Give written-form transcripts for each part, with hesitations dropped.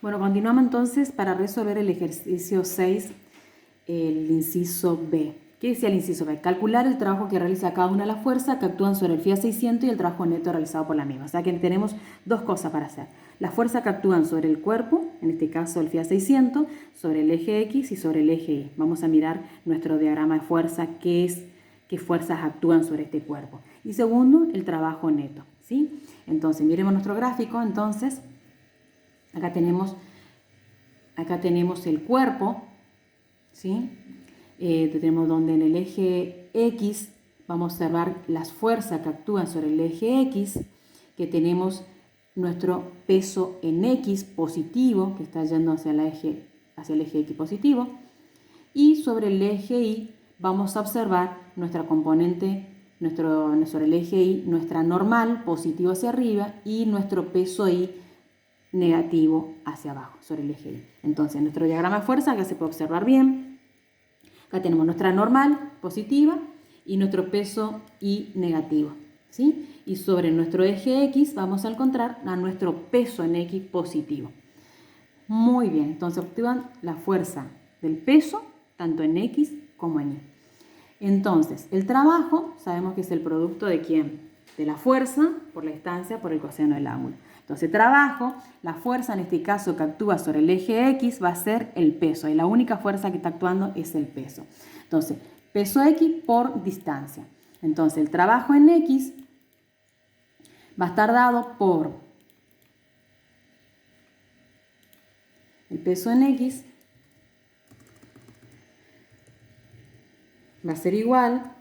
Bueno, continuamos entonces para resolver el ejercicio 6, el inciso B. ¿Qué decía el inciso B? Calcular el trabajo que realiza cada una de las fuerzas que actúan sobre el FIA 600 y el trabajo neto realizado por la misma. O sea que tenemos dos cosas para hacer. Las fuerzas que actúan sobre el cuerpo, en este caso el FIA 600, sobre el eje X y sobre el eje Y. Vamos a mirar nuestro diagrama de fuerza, qué fuerzas actúan sobre este cuerpo. Y segundo, el trabajo neto, ¿sí? Entonces, miremos nuestro gráfico. Entonces, acá tenemos el cuerpo, ¿sí? Tenemos donde en el eje X vamos a observar las fuerzas que actúan sobre el eje X, que tenemos nuestro peso en X positivo, que está yendo hacia el eje X positivo, y sobre el eje Y vamos a observar nuestra componente, sobre el eje Y, nuestra normal positivo hacia arriba y nuestro peso Y negativo hacia abajo, sobre el eje Y. Entonces, nuestro diagrama de fuerza, acá se puede observar bien. Acá tenemos nuestra normal positiva y nuestro peso Y negativo, ¿sí? Y sobre nuestro eje X vamos a encontrar a nuestro peso en X positivo. Muy bien, entonces obtengan la fuerza del peso tanto en X como en Y. Entonces, el trabajo sabemos que es el producto de ¿quién? De la fuerza por la distancia por el coseno del ángulo. Entonces, trabajo, la fuerza en este caso que actúa sobre el eje X va a ser el peso. Y la única fuerza que está actuando es el peso. Entonces, peso X por distancia. Entonces, el trabajo en X va a estar dado por el peso en X va a ser igual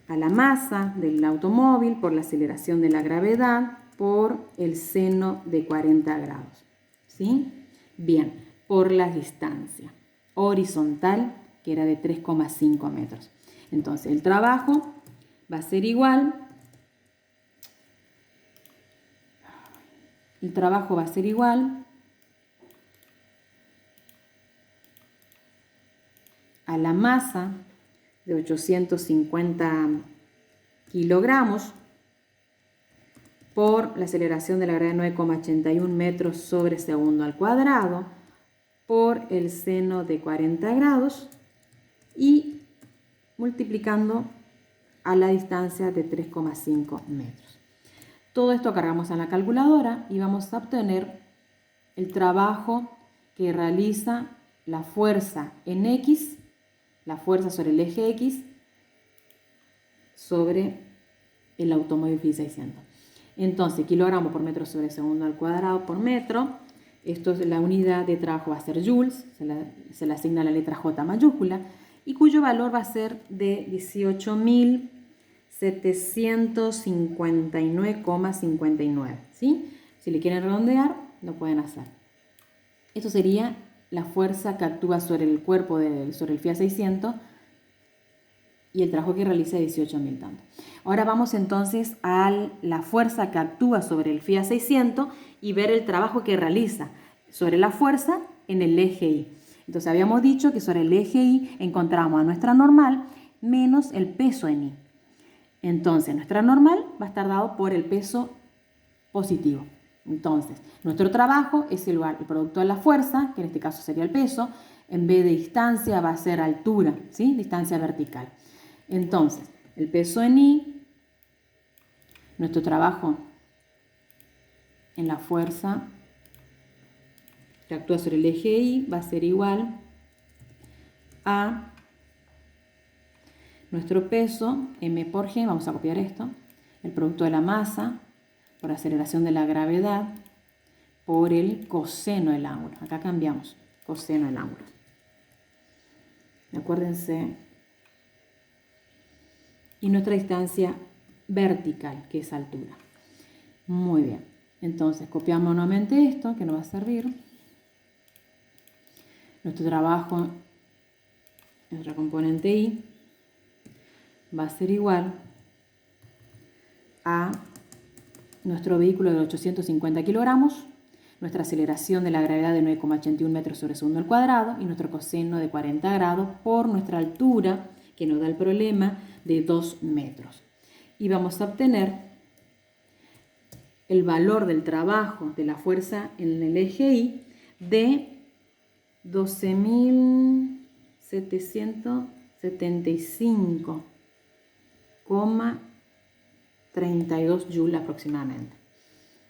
a la masa del automóvil por la aceleración de la gravedad por el seno de 40 grados. ¿Sí? Bien, por la distancia horizontal, que era de 3,5 metros. Entonces, el trabajo va a ser igual. El trabajo va a ser igual a la masa de 850 kilogramos por la aceleración de la gravedad de 9,81 metros sobre segundo al cuadrado por el seno de 40 grados y multiplicando a la distancia de 3,5 metros. Todo esto cargamos en la calculadora y vamos a obtener el trabajo que realiza la fuerza en X, la fuerza sobre el eje X sobre el automóvil FIA 600. Entonces, kilogramos por metro sobre segundo al cuadrado por metro. Esto es la unidad de trabajo, va a ser joules, se le asigna la letra J mayúscula, y cuyo valor va a ser de 18.759,59. ¿Sí? Si le quieren redondear, lo pueden hacer. Esto sería la fuerza que actúa sobre el cuerpo, sobre el FIA 600, y el trabajo que realiza 18.000 tanto. Ahora vamos entonces a la fuerza que actúa sobre el FIA 600 y ver el trabajo que realiza sobre la fuerza en el eje Y. Entonces habíamos dicho que sobre el eje Y encontramos a nuestra normal menos el peso en Y. Entonces nuestra normal va a estar dado por el peso positivo. Entonces nuestro trabajo es el producto de la fuerza, que en este caso sería el peso, en vez de distancia va a ser altura, ¿sí? Distancia vertical. Entonces, el peso en Y, nuestro trabajo en la fuerza que actúa sobre el eje Y va a ser igual a nuestro peso, M por G, vamos a copiar esto, el producto de la masa por aceleración de la gravedad por el coseno del ángulo. Acá cambiamos, coseno del ángulo. Acuérdense. Y nuestra distancia vertical, que es altura. Muy bien. Entonces, copiamos nuevamente esto, que nos va a servir. Nuestro trabajo, nuestra componente Y, va a ser igual a nuestro vehículo de 850 kilogramos, nuestra aceleración de la gravedad de 9,81 metros sobre segundo al cuadrado y nuestro coseno de 40 grados por nuestra altura, que nos da el problema, de 2 metros. Y vamos a obtener el valor del trabajo de la fuerza en el eje Y de 12.775,32 joules aproximadamente.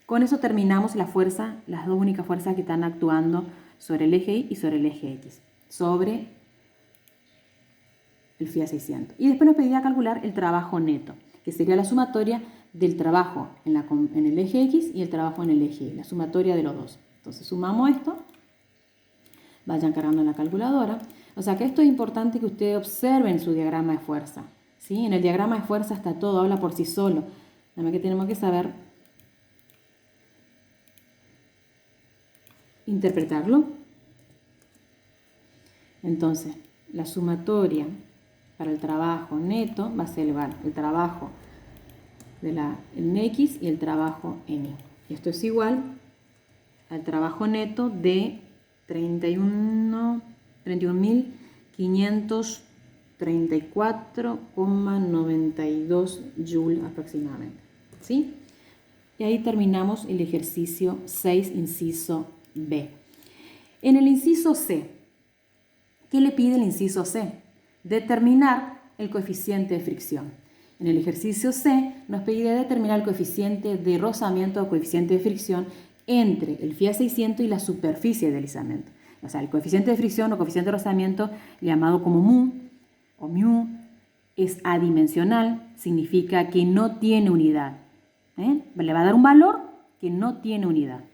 Con eso terminamos la fuerza, las dos únicas fuerzas que están actuando sobre el eje Y y sobre el eje X, sobre el FIA 600. Y después nos pedía calcular el trabajo neto, que sería la sumatoria del trabajo en el eje X y el trabajo en el eje Y, la sumatoria de los dos. Entonces sumamos esto, vayan cargando en la calculadora. O sea que esto es importante que ustedes observen su diagrama de fuerza, ¿sí? En el diagrama de fuerza está todo, habla por sí solo. Nada más que tenemos que saber interpretarlo. Entonces, la sumatoria para el trabajo neto va a ser igual el trabajo en X y el trabajo en Y. Esto es igual al trabajo neto de 31.534,92 joules aproximadamente, ¿sí? Y ahí terminamos el ejercicio 6, inciso B. En el inciso C, ¿qué le pide el inciso C? Determinar el coeficiente de fricción. En el ejercicio C nos pide determinar el coeficiente de rozamiento o coeficiente de fricción entre el FIA 600 y la superficie de deslizamiento. O sea, el coeficiente de fricción o coeficiente de rozamiento, llamado como mu o mu, es adimensional, significa que no tiene unidad. Le va a dar un valor que no tiene unidad.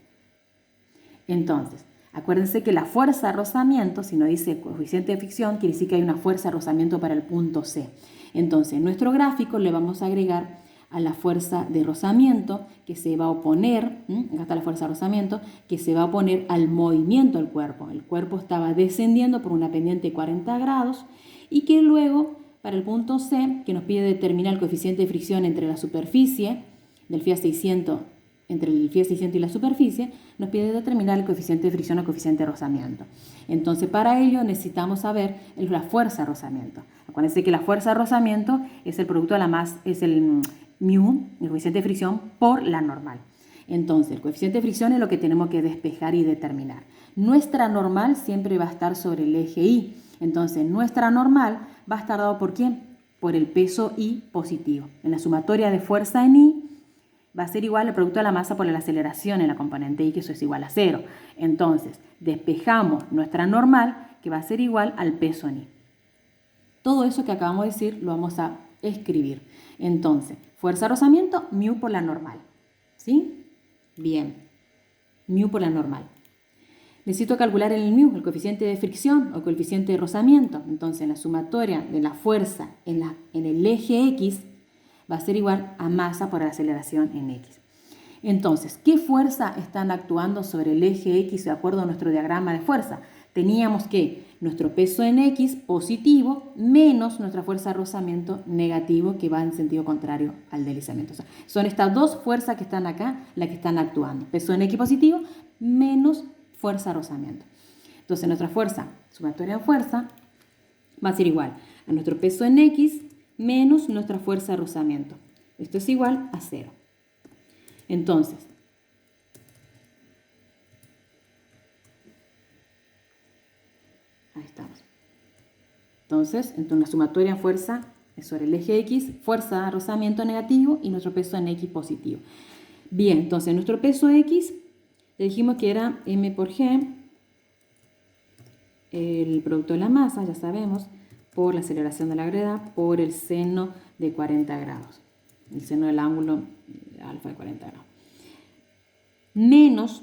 Entonces, acuérdense que la fuerza de rozamiento, si no dice coeficiente de fricción, quiere decir que hay una fuerza de rozamiento para el punto C. Entonces, en nuestro gráfico le vamos a agregar a la fuerza de rozamiento que se va a oponer, acá está la fuerza de rozamiento, que se va a oponer al movimiento del cuerpo. El cuerpo estaba descendiendo por una pendiente de 40 grados y que luego, para el punto C, que nos pide determinar el coeficiente de fricción entre la superficie del FIA 600, entre el FIA 600 y la superficie, nos pide determinar el coeficiente de fricción o coeficiente de rozamiento. Entonces, para ello necesitamos saber la fuerza de rozamiento. Acuérdense que la fuerza de rozamiento es el producto de la masa, es el mu, el coeficiente de fricción, por la normal. Entonces, el coeficiente de fricción es lo que tenemos que despejar y determinar. Nuestra normal siempre va a estar sobre el eje Y. Entonces, nuestra normal va a estar dado por ¿quién? Por el peso Y positivo. En la sumatoria de fuerza en Y va a ser igual el producto de la masa por la aceleración en la componente Y, que eso es igual a 0. Entonces, despejamos nuestra normal, que va a ser igual al peso en Y. Todo eso que acabamos de decir lo vamos a escribir. Entonces, fuerza de rozamiento, mu por la normal. ¿Sí? Bien. Mu por la normal. Necesito calcular el mu, el coeficiente de fricción o coeficiente de rozamiento. Entonces, la sumatoria de la fuerza en el eje X va a ser igual a masa por la aceleración en X. Entonces, ¿qué fuerza están actuando sobre el eje X de acuerdo a nuestro diagrama de fuerza? Teníamos que nuestro peso en X positivo menos nuestra fuerza de rozamiento negativo, que va en sentido contrario al deslizamiento. O sea, son estas dos fuerzas que están acá las que están actuando. Peso en X positivo menos fuerza de rozamiento. Entonces, nuestra fuerza, sumatoria de fuerza, va a ser igual a nuestro peso en X menos nuestra fuerza de rozamiento. Esto es igual a 0. Entonces, ahí estamos. Entonces, la sumatoria de fuerza es sobre el eje X, fuerza de rozamiento negativo y nuestro peso en X positivo. Bien, entonces nuestro peso X, le dijimos que era M por G, el producto de la masa, ya sabemos, por la aceleración de la gravedad, por el seno de 40 grados. El seno del ángulo alfa de 40 grados. Menos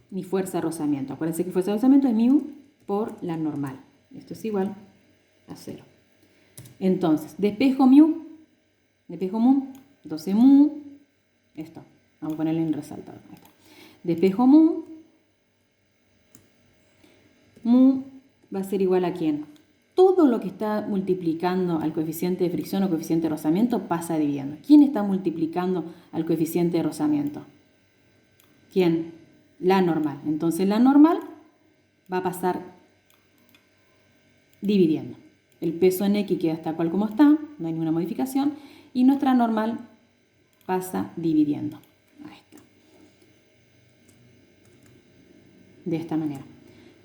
mi fuerza de rozamiento. Acuérdense que fuerza de rozamiento es mu por la normal. Esto es igual a 0. Entonces, despejo mu. Entonces, mu, esto. Vamos a ponerle en resaltado. Ahí está. Despejo mu. Mu va a ser igual a ¿quién? Todo lo que está multiplicando al coeficiente de fricción o coeficiente de rozamiento pasa dividiendo. ¿Quién está multiplicando al coeficiente de rozamiento? ¿Quién? La normal. Entonces la normal va a pasar dividiendo. El peso en X queda tal cual como está, no hay ninguna modificación, y nuestra normal pasa dividiendo. Ahí está. De esta manera.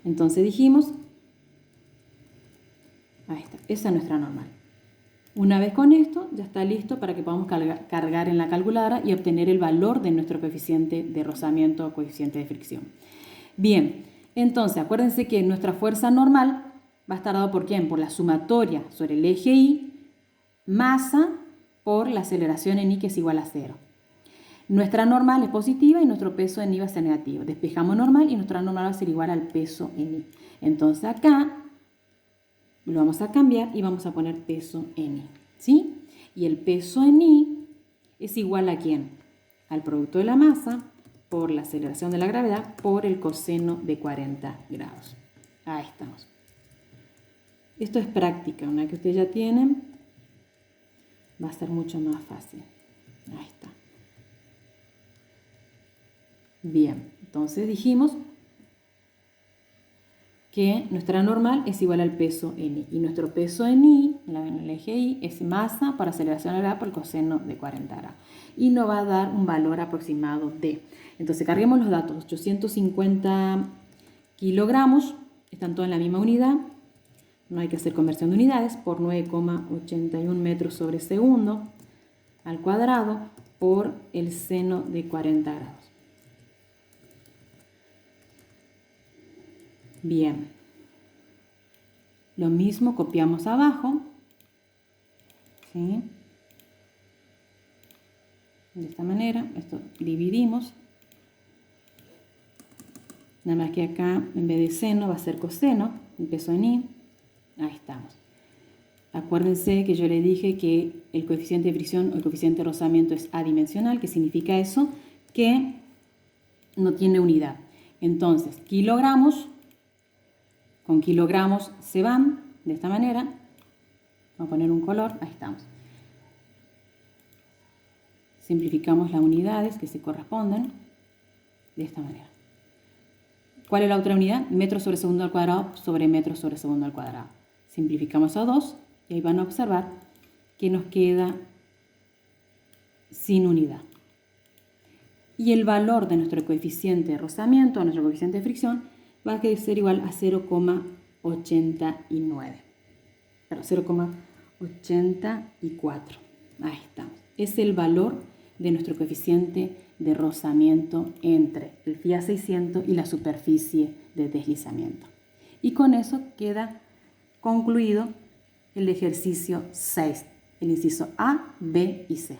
Entonces dijimos, ahí está, esa es nuestra normal. Una vez con esto, ya está listo para que podamos cargar en la calculadora y obtener el valor de nuestro coeficiente de rozamiento o coeficiente de fricción. Bien, entonces acuérdense que nuestra fuerza normal va a estar dado por ¿quién? Por la sumatoria sobre el eje Y, masa por la aceleración en I, que es igual a 0. Nuestra normal es positiva y nuestro peso en I va a ser negativo. Despejamos normal y nuestra normal va a ser igual al peso en I. Entonces acá lo vamos a cambiar y vamos a poner peso en I, ¿sí? Y el peso en I es igual a ¿quién? Al producto de la masa por la aceleración de la gravedad por el coseno de 40 grados. Ahí estamos. Esto es práctica. Una vez que ustedes ya tienen, va a ser mucho más fácil. Ahí está. Bien, entonces dijimos que nuestra normal es igual al peso en I. Y nuestro peso en I, en el eje Y, es masa por aceleración de la gravedad por el coseno de 40 grados. Y nos va a dar un valor aproximado de. Entonces carguemos los datos. 850 kilogramos, están todos en la misma unidad. No hay que hacer conversión de unidades, por 9,81 metros sobre segundo al cuadrado por el seno de 40 grados. Bien, lo mismo copiamos abajo, ¿sí? De esta manera, esto dividimos, nada más que acá en vez de seno va a ser coseno, el peso en I, ahí estamos. Acuérdense que yo les dije que el coeficiente de fricción o el coeficiente de rozamiento es adimensional, que significa eso, que no tiene unidad. Entonces, kilogramos, con kilogramos se van, de esta manera. Vamos a poner un color, ahí estamos. Simplificamos las unidades que se corresponden, de esta manera. ¿Cuál es la otra unidad? Metro sobre segundo al cuadrado sobre metro sobre segundo al cuadrado. Simplificamos a 2 y ahí van a observar que nos queda sin unidad. Y el valor de nuestro coeficiente de rozamiento, nuestro coeficiente de fricción, va a ser igual a 0,89. Pero 0,84. Ahí estamos. Es el valor de nuestro coeficiente de rozamiento entre el FIA 600 y la superficie de deslizamiento. Y con eso queda concluido el ejercicio 6, el inciso A, B y C.